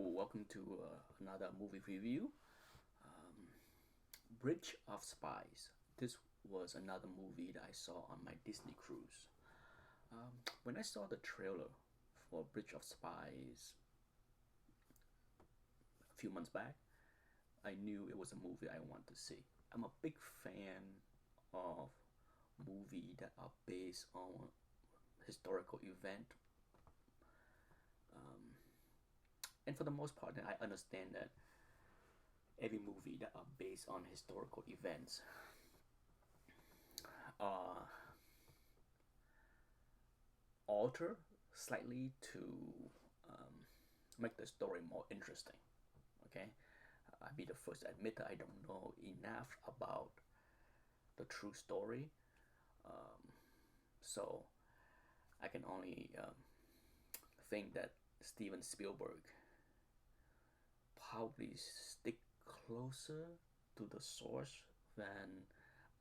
welcome to another movie review. Bridge of Spies. This was another movie that I saw on my Disney cruise. When I saw the trailer for Bridge of Spies a few months back, I knew it was a movie I want to see. I'm a big fan of movies that are based on historical event, and for the most part, I understand that every movie that are based on historical events are alter slightly to make the story more interesting. Okay, I'll be the first to admit that I don't know enough about the true story, so I can only think that Steven Spielberg probably stick closer to the source than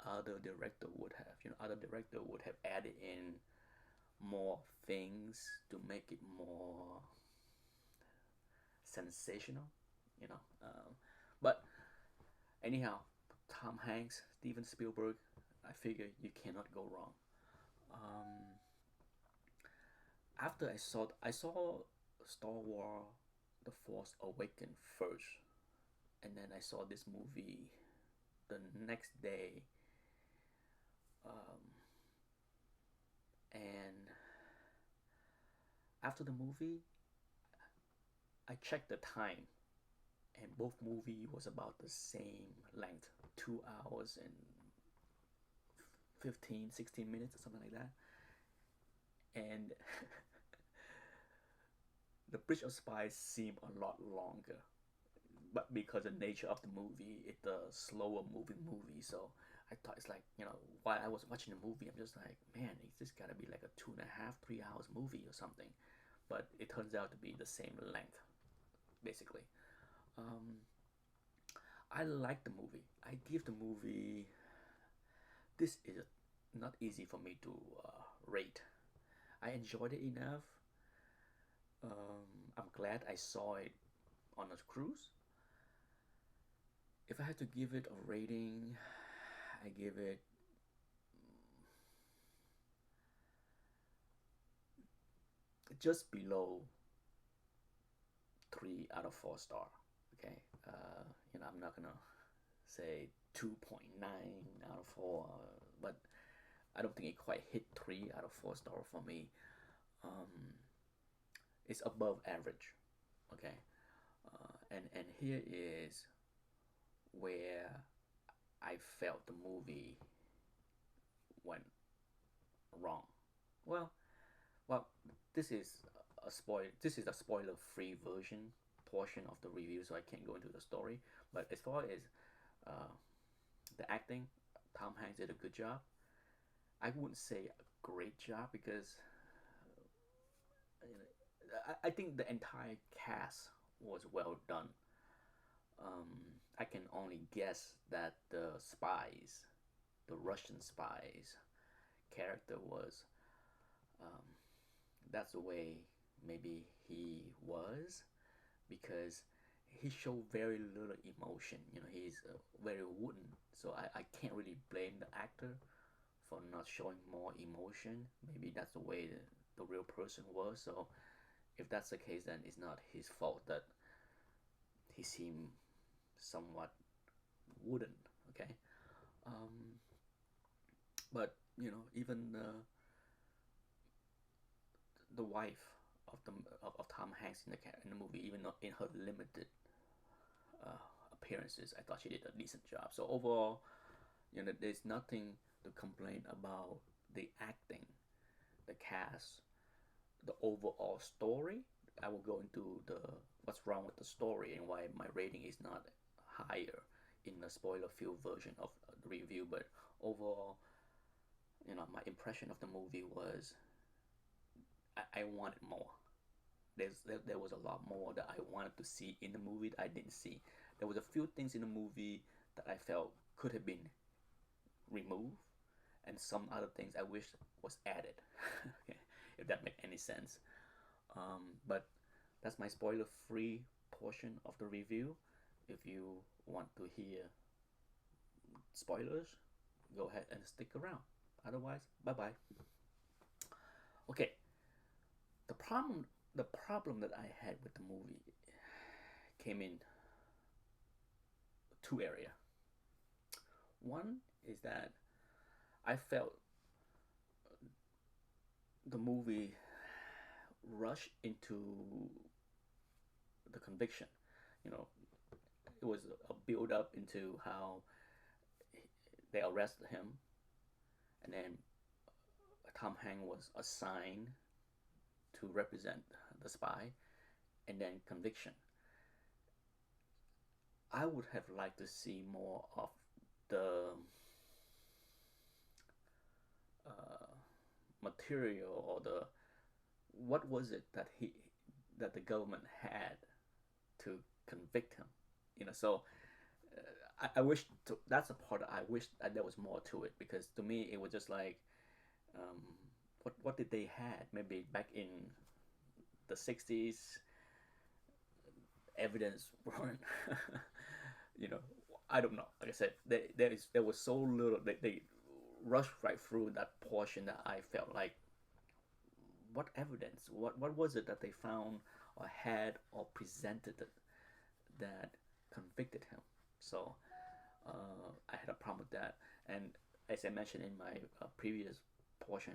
other director would have. Other director would have added in more things to make it more sensational. You know, but anyhow, Tom Hanks, Steven Spielberg, I figure you cannot go wrong. Um, After I saw Star Wars: The Force Awakens first, and then I saw this movie the next day, um, and after the movie, I checked the time, and both movie was about the same length, 2 hours and 15, 16 minutes or something like that. And the Bridge of Spies seemed a lot longer, but because the nature of the movie, it's a slower moving movie, so I thought it's like, while I was watching the movie, I'm just like, man, it's just gotta be like a 2.5, 3 hours movie or something. But it turns out to be the same length, basically. Um, I like the movie. I give the movie. This is not easy for me to rate. I enjoyed it enough. I'm glad I saw it on a cruise. If I had to give it a rating, I give it just below 3 out of 4 star. Okay, I'm not gonna say 2.9 out of 4, but I don't think it quite hit 3 out of 4 star for me. Um, it's above average. Okay, and here is where I felt the movie went wrong. Well, well, this is a spoil. This is a spoiler-free version portion of the review, so I can't go into the story. But as far as uh, the acting, Tom Hanks did a good job. I wouldn't say a great job because I think the entire cast was well done. I can only guess that the spies, the Russian spies, character was that's the way maybe he was, because he showed very little emotion. He's very wooden, so I can't really blame the actor for not showing more emotion. Maybe that's the way the real person was. So if that's the case, then it's not his fault that he seemed somewhat wooden. Okay, um, but even the wife of Tom Hanks in the movie, even in her limited uh, appearances, I thought she did a decent job. So overall, there's nothing to complain about the acting, the cast, the overall story. I will go into the what's wrong with the story and why my rating is not higher in the spoiler-filled version of the review. But overall, my impression of the movie was I wanted more. There was a lot more that I wanted to see in the movie that I didn't see. There was a few things in the movie that I felt could have been removed, and some other things I wish was added. Okay, if that makes any sense. But that's my spoiler-free portion of the review. If you want to hear spoilers, go ahead and stick around. Otherwise, bye bye. Okay, the problem that I had with the movie came in two areas. One is that I felt the movie rushed into the conviction. You know, it was a build up into how they arrested him, and then Tom Hanks was assigned to represent the spy, and then conviction. I would have liked to see more of the uh, material, or the what was it that the government had to convict him. So I wish that's the part I wish that there was more to it, because to me it was just like, um, what did they had maybe back in the 60s. Evidence weren't you know I don't know. Like I said, there was so little. They rushed right through that portion that I felt like, what evidence, what was it that they found or had or presented that convicted him. So I had a problem with that. And as I mentioned in my previous portion,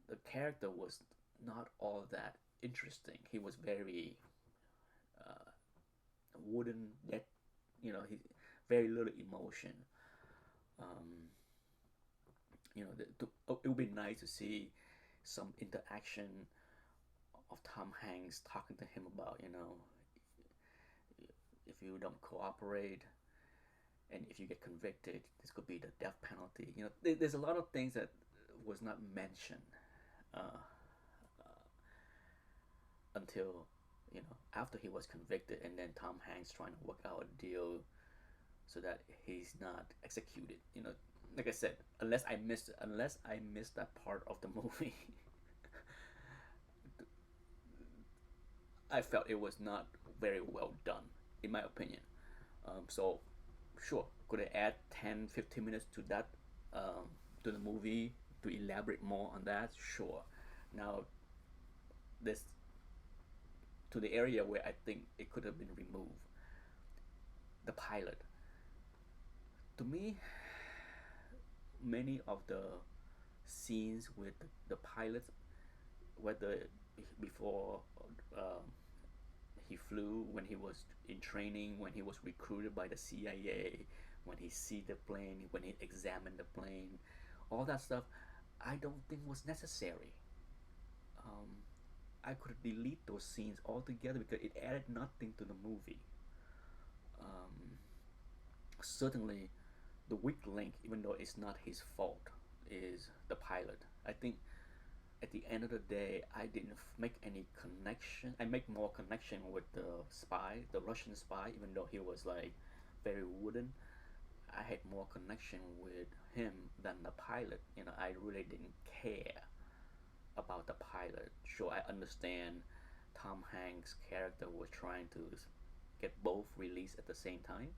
the character was not all that interesting. He was very uh, wooden, yet he very little emotion. Um, it would be nice to see some interaction of Tom Hanks talking to him about, if you don't cooperate, and if you get convicted, this could be the death penalty. There's a lot of things that was not mentioned uh, until after he was convicted, and then Tom Hanks trying to work out a deal so that he's not executed. Like I said, unless I missed that part of the movie, I felt it was not very well done, in my opinion. So, sure, could I add 10, 15 minutes to that, to the movie, to elaborate more on that? Sure. Now, this to the area where I think it could have been removed. The pilot. To me, many of the scenes with the pilot, whether before um, he flew, when he was in training, when he was recruited by the CIA, when he see the plane, when he examined the plane, all that stuff, I don't think was necessary. Um, I could delete those scenes altogether because it added nothing to the movie. Um, Certainly, the weak link, even though it's not his fault, is the pilot. I think at the end of the day, I didn't make any connection. I make more connection with the spy, the Russian spy, even though he was like very wooden. I had more connection with him than the pilot. I really didn't care about the pilot. Sure, I understand Tom Hanks' character was trying to get both released at the same time,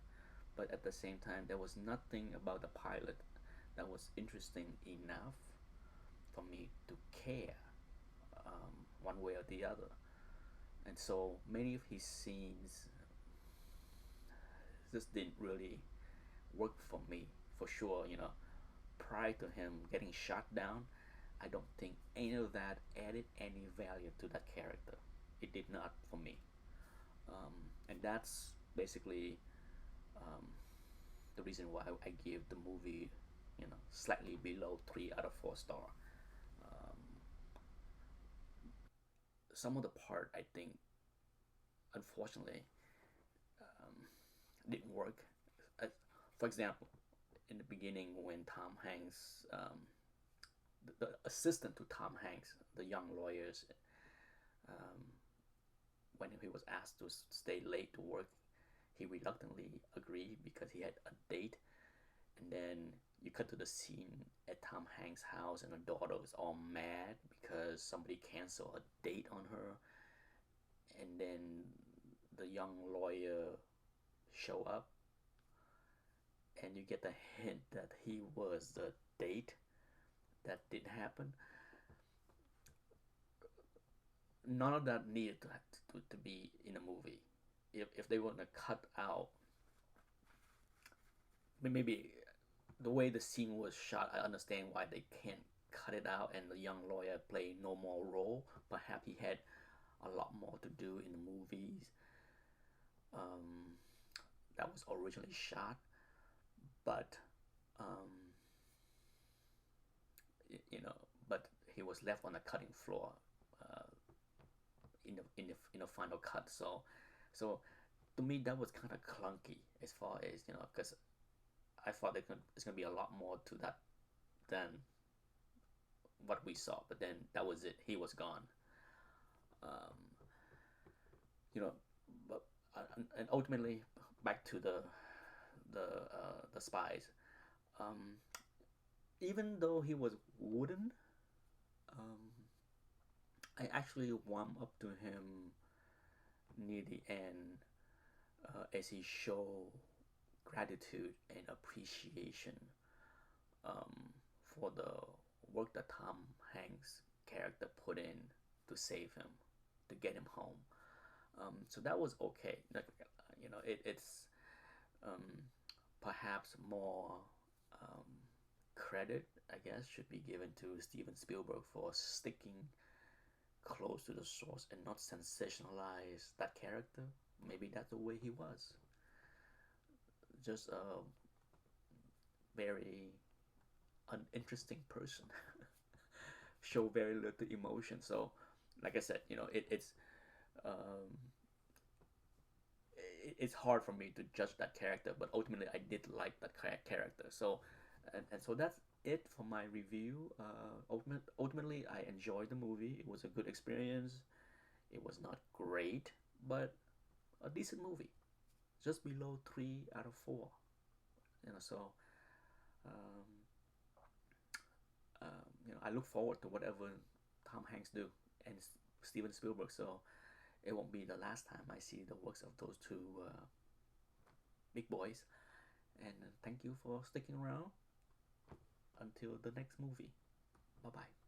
but at the same time, there was nothing about the pilot that was interesting enough for me to care, one way or the other. And so many of his scenes just didn't really work for me, for sure. Prior to him getting shot down, I don't think any of that added any value to that character. It did not for me. And that's basically um, the reason why I give the movie, slightly below 3 out of 4 star. Um, some of the part I think, unfortunately, um, didn't work. Uh, for example, in the beginning when Tom Hanks, the assistant to Tom Hanks, the young lawyers, um, when he was asked to stay late to work, he reluctantly agreed because he had a date. And then you cut to the scene at Tom Hanks' house, and the daughter was all mad because somebody canceled a date on her. And then the young lawyer show up, and you get the hint that he was the date that didn't happen. None of that needed to be in a movie. If they want to cut out, maybe the way the scene was shot, I understand why they can't cut it out and the young lawyer play no more role. Perhaps he had a lot more to do in the movies um, that was originally shot, but um, you know, but he was left on the cutting floor uh, in the final cut. So to me that was kind of clunky as far as because I thought it's gonna be a lot more to that than what we saw. But then that was it. He was gone. Um, you know, but and ultimately back to the spies. Um, Even though he was wooden, um, I actually warmed up to him near the end as he showed gratitude and appreciation um, for the work that Tom Hanks' character put in to save him, to get him home. So that was okay. Like, it's um, perhaps more um, credit, I guess, should be given to Steven Spielberg for sticking close to the source and not sensationalize that character. Maybe that's the way he was. Just a very uninteresting person. Show very little emotion. So, like I said, um, it's hard for me to judge that character, but ultimately I did like that character. So, and so that's it for my review. Ultimately, I enjoyed the movie. It was a good experience. It was not great, but a decent movie, just below 3 out of 4. So um, I look forward to whatever Tom Hanks do and Steven Spielberg. So it won't be the last time I see the works of those two big boys. And thank you for sticking around until the next movie. Bye bye.